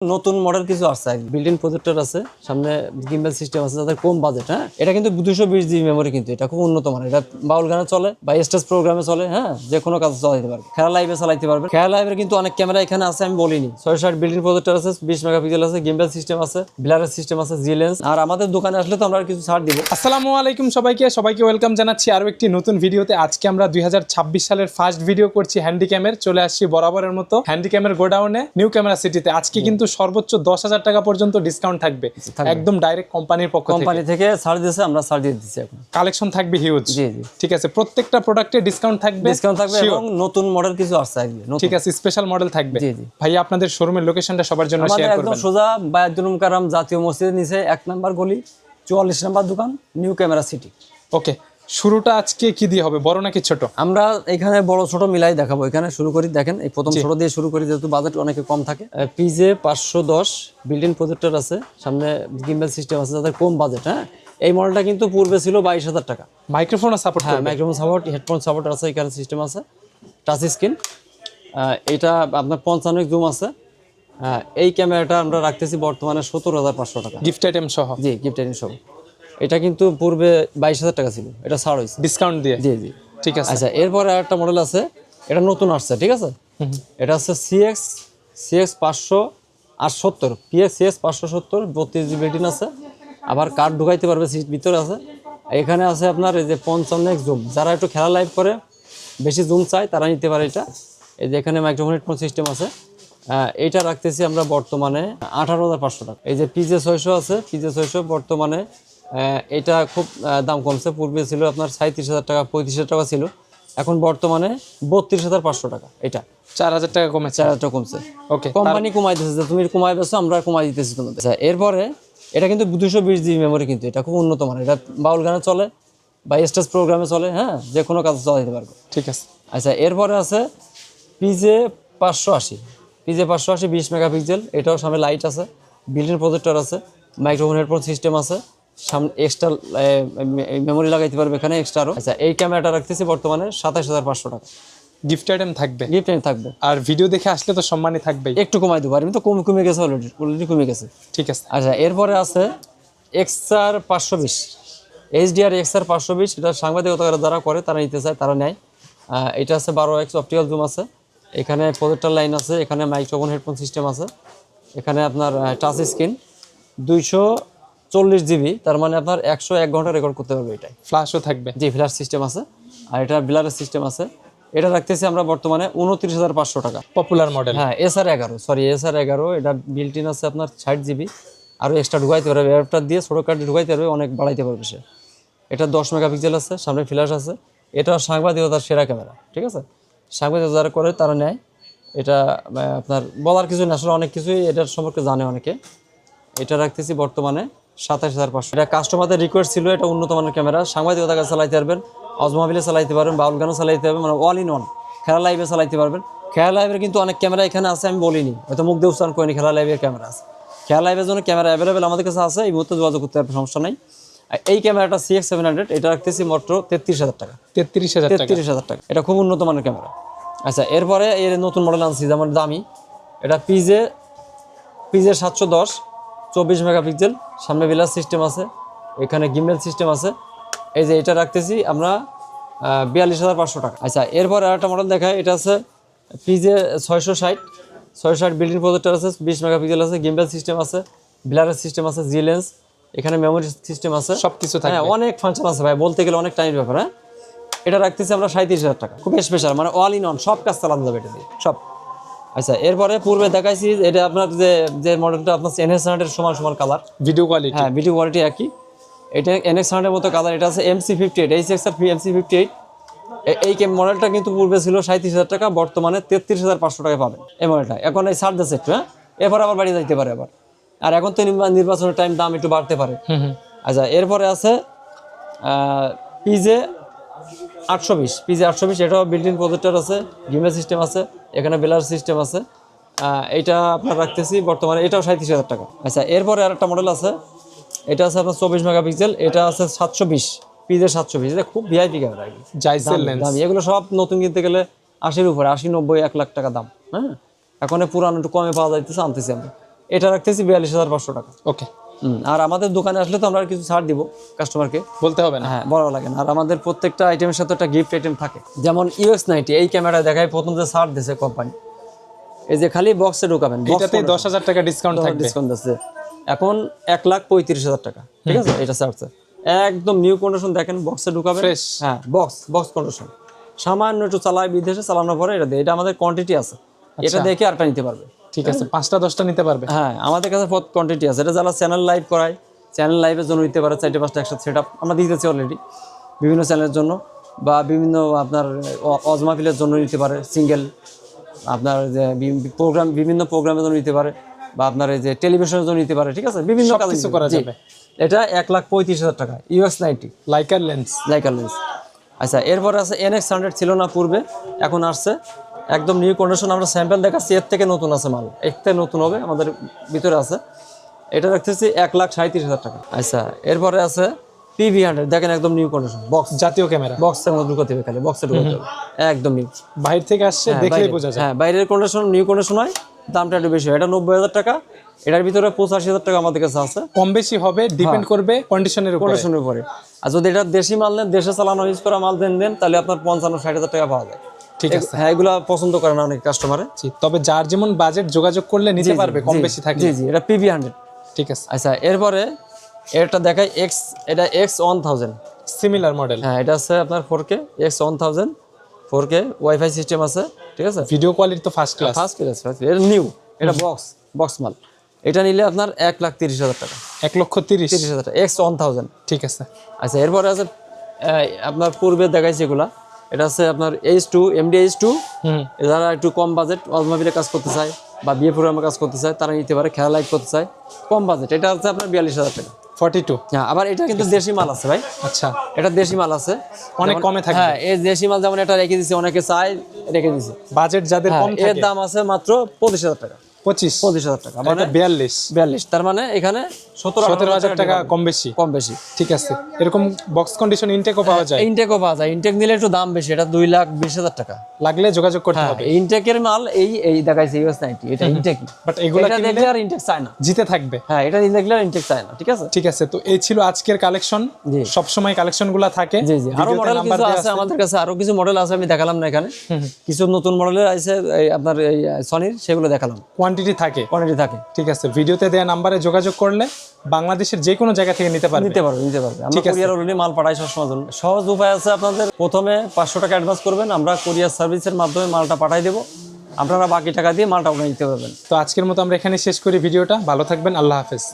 নতুন মডেল কিছু আছে, বিল্ট-ইন প্রজেক্টর আছে, সামনে গিম্বল সিস্টেম আছে, যাদের কম বাজেট। হ্যাঁ, এটা কিন্তু 220 জিবি মেমোরি, কিন্তু এটা খুব উন্নত মানের। এটা বাউল গানে চলে বা স্টেজ প্রোগ্রামে চলে। হ্যাঁ, যে কোনো কাজ চালাতে পারবে, খেলা লাইভে চালাতে পারবে। খেলা লাইভের কিন্তু অনেক ক্যামেরা এখানে আছে, আমি বলিনি। 660 বিল্ট-ইন প্রজেক্টর আছে, 20 মেগাপিক্সেল আছে, গিম্বল সিস্টেম আছে, ব্লারের সিস্টেম আছে, জি লেন্স। আর আমাদের দোকানে আসলে তো আমরা কিছু ছাড় দিব। আসসালামু আলাইকুম সবাইকে ওয়েলকাম জানাচ্ছি আরো একটি নতুন ভিডিওতে। আজকে আমরা 2026 সালের ফার্স্ট ভিডিও করছি হ্যান্ডিক্যামের। চলে আসছি বরাবরের মতো হ্যান্ডিক্যামের গোডাউনে, নিউ ক্যামেরা সিটিতে। আজকে কিন্তু সর্বোচ্চ 10,000 টাকা পর্যন্ত ডিসকাউন্ট থাকবে, একদম ডাইরেক্ট কোম্পানির পক্ষ থেকে। কোম্পানি থেকে ছাড় দিয়েছে, আমরা ছাড় দিয়ে দিচ্ছি। এখন কালেকশন থাকবে হিউজ। জি জি, ঠিক আছে, প্রত্যেকটা প্রোডাক্টে ডিসকাউন্ট থাকবে এবং নতুন মডেল কিছু আসছে। ঠিক আছে, স্পেশাল মডেল থাকবে। জি জি ভাই, আপনাদের শোরুমের লোকেশনটা সবার জন্য শেয়ার করবেন। একদম সোজা বায়তুল মুকাররম জাতীয় মসজিদের নিচে 1 নম্বর গলি, 44 নম্বর দোকান, নিউ ক্যামেরা সিটি। ওকে, শুরুটা আজকে কি দিয়ে হবে, বড় নাকি ছোট? আমরা এখানে বড় ছোট মিলাই দেখাবো। এখানে শুরু করি, দেখেন এই প্রথম ছোট দিয়ে শুরু করি, যেহেতু বাজেট অনেকে কম থাকে। পিজে 510 বিল্ট-ইন প্রজেক্টর আছে, সামনে গিম্বল সিস্টেম আছে, যাদের কম বাজেট। হ্যাঁ, এই মডেলটা কিন্তু পূর্বে ছিল 22,000 টাকা। মাইক্রোফোন সাপোর্ট হ্যাঁ, করবে? মাইক্রোফোন সাপোর্ট, হেডফোন সাপোর্ট আছে, এখানে সিস্টেম আছে, টাচ স্ক্রিন। এটা আপনার 55 জুম আছে। এই ক্যামেরাটা আমরা রাখতেছি বর্তমানে 17,500 টাকা, গিফট আইটেম সহ। জি, গিফট আইটেম সহ। এটা কিন্তু পূর্বে 22,000 টাকা ছিল, এটা ছাড় হয়েছে ডিসকাউন্ট দিয়ে। জি জি, ঠিক আছে। আচ্ছা, এরপরে আরেকটা মডেল আছে, এটা নতুন আসছে। ঠিক আছে, এটা হচ্ছে CX 570 CX 570, 32 জিবি রেটিন আছে, আবার কার্ড ঢুকাইতে পারবে, সিট ভিতরে আছে। এখানে আছে আপনার এই যে 55 জুম, যারা একটু খেলা লাইভ করে, বেশি জুম চায়, তারা নিতে পারে এটা। এই যে এখানে মাইক্রোফোন হেডফোন সিস্টেম আছে। এইটা রাখতেছি আমরা বর্তমানে 18,500 টাকা। এই যে পিজে 600 আছে, পিজে 600 বর্তমানে এটা খুব দাম কমছে। পূর্বে ছিল আপনার 37,000 টাকা, 35,000 টাকা ছিল, এখন বর্তমানে 32,500 টাকা। এটা 4,000 টাকা কমেছে। 4,000 টাকা কমছে। ওকে, কোম্পানি কমাই দিতেছে, যে তুমি কমাই দিচ্ছ, আমরা কমাই দিতেছি তোমাদের। আচ্ছা, এরপরে এটা কিন্তু 220 জিবি মেমোরি, কিন্তু এটা খুব উন্নত মানের। এটা বাউল গানে চলে বা স্টেজ প্রোগ্রামে চলে। হ্যাঁ, যে কোনো কাজ চালাতে পারবে। ঠিক আছে। আচ্ছা, এরপরে আছে পিজে 580 20 মেগাপিক্সেল। এটাও সামনে লাইট আছে, বিল্ট-ইন প্রজেক্টর আছে, মাইক্রোফোন হেডফোন সিস্টেম আছে, সামনে এক্সট্রা মেমোরি লাগাইতে পারবে এখানে এক্সট্রা আরও। আচ্ছা, এই ক্যামেরাটা রাখতেছি বর্তমানে 27,500 টাকা। গিফট আইটেম থাকবে, গিফট থাকবে। আর ভিডিও দেখে আসলে তো সম্মানই থাকবেই। একটু কমাই দেবো, আর এমনি তো কমে গেছে, অলরেডি কমে গেছে। ঠিক আছে। আচ্ছা, এরপরে আছে XR 520 HDR XR 520। এটা সাংবাদিকতা যারা করে, তারা নিতে চায়, তারা নেয়। এটা আছে 12x অপটিক্যাল জুম আছে, এখানে প্রজেক্টর লাইন আছে, এখানে মাইক্রোফোন হেডফোন সিস্টেম আছে, এখানে আপনার টাচ স্ক্রিন, 240 জিবি, তার মানে আপনার 101 ঘন্টা রেকর্ড করতে পারবে এটাই। ফ্ল্যাশও থাকবে? জি, ফ্ল্যাশ সিস্টেম আছে, আর এটা ব্লারের সিস্টেম আছে। এটা রাখতেছি আমরা বর্তমানে 29,500 টাকা। Popular model. হ্যাঁ, SR 11, এটা বিল্ট-ইন আছে আপনার 60 জিবি, আরও এক্সট্রা ঢুকাইতে পারবে, অ্যাডাপ্টার দিয়ে ছোটো কার্ড ঢুকাইতে পারবে, অনেক বাড়াইতে পারবে সে। এটা 10 মেগাপিক্সেল আছে, সামনে ফ্ল্যাশ আছে। এটা সাংবাদিকতার সেরা ক্যামেরা। ঠিক আছে, সাংবাদিকতা যারা করে তারা নেয় এটা। আপনার বলার কিছু না, আসলে অনেক কিছুই এটার সম্পর্কে জানে অনেকে। এটা রাখতেছি বর্তমানে 27,500। এটা কাস্টমারদের রিকোয়েস্ট ছিল, এটা উন্নত মানের ক্যামেরা, সাংবাদিকতা কাজ চালাইতে পারবেন, অজমাবিলে চালাইতে পারবেন, বাউল গানও চালাইতে পারবেন, মানে অল ইন ওয়ান। খেলা লাইভে চালাইতে পারবেন। খেলা লাইভের কিন্তু অনেক ক্যামেরা এখানে আছে, আমি বলিনি, হয়তো মুখ দিয়ে উচ্চারণ করিনি। খেলা লাইভের ক্যামেরা আছে, খেলা লাইভের জন্য ক্যামেরা অ্যাভেলেবেল আমাদের কাছে আছে, এই মুহূর্তে যোগাযোগ করতে পারবে, সমস্যা নাই। এই ক্যামেরাটা CX 700, এটা রাখতেছি মাত্র 33,000 টাকা। 33,000 টাকা, এটা খুব উন্নত মানের ক্যামেরা। আচ্ছা, এরপরে এর নতুন মডেল আনছি, যেমন দামি। এটা পিজে 710 24 মেগাপিক্সেল, সামনে বিলাস সিস্টেম আছে, এখানে গিম্বল সিস্টেম আছে। এই যে এটা রাখতেছি আমরা 42,500 টাকা। আচ্ছা, এরপর আরেকটা মডেল দেখায়, এটা আছে পিজে 660 বিল্ট-ইন প্রজেক্টর আছে, 20 মেগাপিক্সেল আছে, গিম্বল সিস্টেম আছে, ব্লারের সিস্টেম আছে, জি লেন্স, এখানে মেমোরি সিস্টেম আছে, সবকিছু থাকে। হ্যাঁ, অনেক ফাংশন আছে ভাই, বলতে গেলে অনেক টাইম ব্যাপার। হ্যাঁ, এটা রাখতেছি আমরা 37,000 টাকা, খুব স্পেশাল, মানে অল ইন অন, সব কাজ চালানো যাবে এটা দিয়ে, সব। আচ্ছা, এরপরে পূর্বে দেখাইছি, এটা আপনার যে মডেলটা আপনার NS 100 সমান কালার, ভিডিও কোয়ালিটি। হ্যাঁ, ভিডিও কোয়ালিটি একই। এটা NX 100 মতো কালার, এটা আছে MC58 HXR MC58। এই মডেলটা কিন্তু পূর্বে ছিল 37,000 টাকা, বর্তমানে 33,500 টাকা পাবেন এই মডেলটা। এখন এই ছাড় দিচ্ছে একটু, হ্যাঁ, এরপর আবার বাড়ি যাইতে পারে আবার, আর এখন তো নির্বাচনের টাইম, দাম একটু বাড়তে পারে। আচ্ছা, এরপরে আছে পিজে 820 এটাও বিল্ট-ইন প্রজেক্টর আছে, গিম্বল সিস্টেম আছে, এখানে ব্লার সিস্টেম আছে। এইটা আপনার রাখতেছি বর্তমানে, এটাও 37,000 টাকা। আচ্ছা, এরপরে আরেকটা মডেল আছে, এটা আছে আপনার 24 মেগাপিক্সেল, এটা আছে 720 পিজে 720। এটা খুব ভিআইপি ক্যামেরা, এগুলো সব নতুন কিনতে গেলে 80-র উপরে, 80, 90, 1 লাখ টাকা দাম। হ্যাঁ, এখন পুরানো একটু কমে পাওয়া যাইতেছে, আনতেছি আমরা। এটা রাখতেছি 42,500 টাকা। ওকে, আর আমাদের দোকানে আসলে তো আমরা কিছু ছাড় দিব কাস্টমারকে, বলতে হবে না। হ্যাঁ বড় লাগে না। আর আমাদের প্রত্যেকটা আইটেমের সাথে একটা গিফট আইটেম থাকে, যেমন UX90 এই ক্যামেরা দেখায় প্রথম যে ছাড় দিয়েছে কোম্পানি, এই যে খালি বক্সে ঢোকাবেন, এটাতে 10,000 টাকা ডিসকাউন্ট থাকবে। ডিসকাউন্ট আছে এখন 1,35,000 টাকা, ঠিক আছে। এটা ছাড়ছে একদম নিউ কন্ডিশন, দেখেন বক্সে ঢোকাবেন, Fresh। হ্যাঁ বক্স কন্ডিশন, সামান্য একটু চালায় বিদেশে চালানোর পরে এটা দেয়। এটা আমাদের কোয়ান্টিটি আছে, এটা দেখে আরটা নিতে পারবে। ঠিক আছে, 5টা 10টা নিতে পারবে। হ্যাঁ আমাদের কাছে বহুত কোয়ান্টিটি আছে। এটা যারা চ্যানেল লাইভ করায়, চ্যানেল লাইভের জন্য নিতে পারে 4-5টা একসাথে সেট আপ আমরা দিতেছি অলরেডি বিভিন্ন চ্যানেলের জন্য, বা বিভিন্ন আপনার অজমাফিলের জন্য নিতে পারে সিঙ্গেল, আপনার যে প্রোগ্রাম বিভিন্ন প্রোগ্রামের জন্য নিতে পারে, বা আপনার এই যে টেলিভিশনের জন্য নিতে পারে, ঠিক আছে, বিভিন্ন কাজ কিছু করা যাবে। এটা 1,35,000 টাকা UX90 liker lens. Liker lens. আচ্ছা এরপরে আছে NX100, ছিল না পূর্বে, এখন আসছে একদম নিউ কন্ডিশন। আমরা স্যাম্পল দেখাচ্ছি, এর থেকে নতুন আছে মাল, এর থেকে নতুন হবে আমাদের ভিতরে আছে। এটা রাখতেছি 1,37,000 টাকা। আচ্ছা এরপরে আছে PV100, দেখেন একদম নিউ কন্ডিশন, বক্স, জাতীয় ক্যামেরা। বক্সের মধ্যে ঢুকাতে হবে, খালি বক্সে ঢুকাতে হবে, একদম নিউ। বাইরে থেকে আসছে, দেখলেই বোঝা যায়। হ্যাঁ বাইরের কন্ডিশন নিউ কন্ডিশন হয়, দামটা একটু বেশি হয়। এটা 90,000 টাকা, এটার ভিতরে 85,000 টাকা আমাদের কাছে আছে। কম বেশি হবে, ডিপেন্ড করবে কন্ডিশনের উপরে। কন্ডিশনের উপরে। আর যদি এটা দেশি মাল নেন, দেশে চালানো ইউজ করা মাল দেন তাহলে আপনার 55-60,000 টাকা পাওয়া যায়। ঠিক আছে। হ্যাঁ এগুলা পছন্দ করে না অনেক কাস্টমারে। জি, তবে যার যেমন বাজেট যোগাযোগ করলে নিতে পারবে, কম বেশি থাকলে। জি এটা PV100। ঠিক আছে, আচ্ছা এরপরে এটা দেখায় এটা X1000, সিমিলার মডেল। হ্যাঁ এটা আছে আপনার 4K X1000, 4K wifi system আছে, ঠিক আছে, ভিডিও কোয়ালিটি তো ফার্স্ট ক্লাস। First class. এটা নিউ, এটা বক্স মাল। এটা নিলে আপনার 1,30,000 টাকা, 1,30,000 টাকা X1000। ঠিক আছে। আচ্ছা এরপরে আছে আপনার পূর্বে দেখাইছে এগুলা, এটা আছে আপনার H2 MD H2। যারা একটু কম বাজেট অজমাবিলে কাজ করতে চায় বা বিয়ে প্রোগ্রামে কাজ করতে চায় তারা নিতে পারে, খেলা লাইভ করতে চায় কম বাজেট। এটা আছে আপনার 42,000 টাকা। 42। হ্যাঁ আবার এটা কিন্তু দেশি মাল আছে ভাই, আচ্ছা, এটা দেশি মাল আছে, অনেক কমে থাকে। হ্যাঁ এই দেশি মাল যেমন এটা রেখে দিছে, অনেকে চায় রেখে দিছে। বাজেট যাদের কম এর থাকে, দাম আছে মাত্র 25,000 টাকা। 25,000 টাকা, মানে 42। তার মানে এখানে 17,000 টাকা কম বেশি। ঠিক আছে। এরকম বক্স কন্ডিশন ইনটেকও পাওয়া যায়। ইনটেকও পাওয়া যায়, ইনটেক নিলে একটু দাম বেশি, এটা 2,20,000 টাকা। লাগলে যোগাযোগ করতে হবে। ইনটেকের মাল এই দেখাইছে US90, এটা ইনটেক। বাট এগুলা এটা দেখলে আর ইনটেক চায় না, জিতে থাকবে। হ্যাঁ এটা দেখলে আর ইনটেক চায় না, ঠিক আছে। ঠিক আছে, তো এই ছিল আজকের কালেকশন। জি। সব সময় কালেকশনগুলো থাকে। জি আরো ভিডিওতে মডেল নাম্বার কিছু দেয়া আছে আমাদের কাছে, আরো কিছু মডেল আছে, আমি দেখালাম না এখানে। কিছু নতুন মডেলের আছে এই আপনার এই সনির, সেগুলো দেখালাম, কোয়ান্টিটি থাকে। কোয়ান্টিটি থাকে। ঠিক আছে, ভিডিওতে দেয়া নাম্বারে যোগাযোগ করলে বাংলাদেশের যে কোনো জায়গা থেকে নিতে পারবে। আমরা কুরিয়ার অলরেডি মাল পাঠাই সবসময় জন্য। সহজ উপায় আছে, আপনাদের প্রথমে 500 টাকা অ্যাডভান্স করবেন, আমরা কুরিয়ার সার্ভিসের মাধ্যমে মালটা পাঠাই দেবো, আপনারা বাকি টাকা দিয়ে মালটা নিতে পারবেন। তো আজকের মতো আমরা এখানে শেষ করি ভিডিওটা। ভালো থাকবেন, আল্লাহ হাফেজ।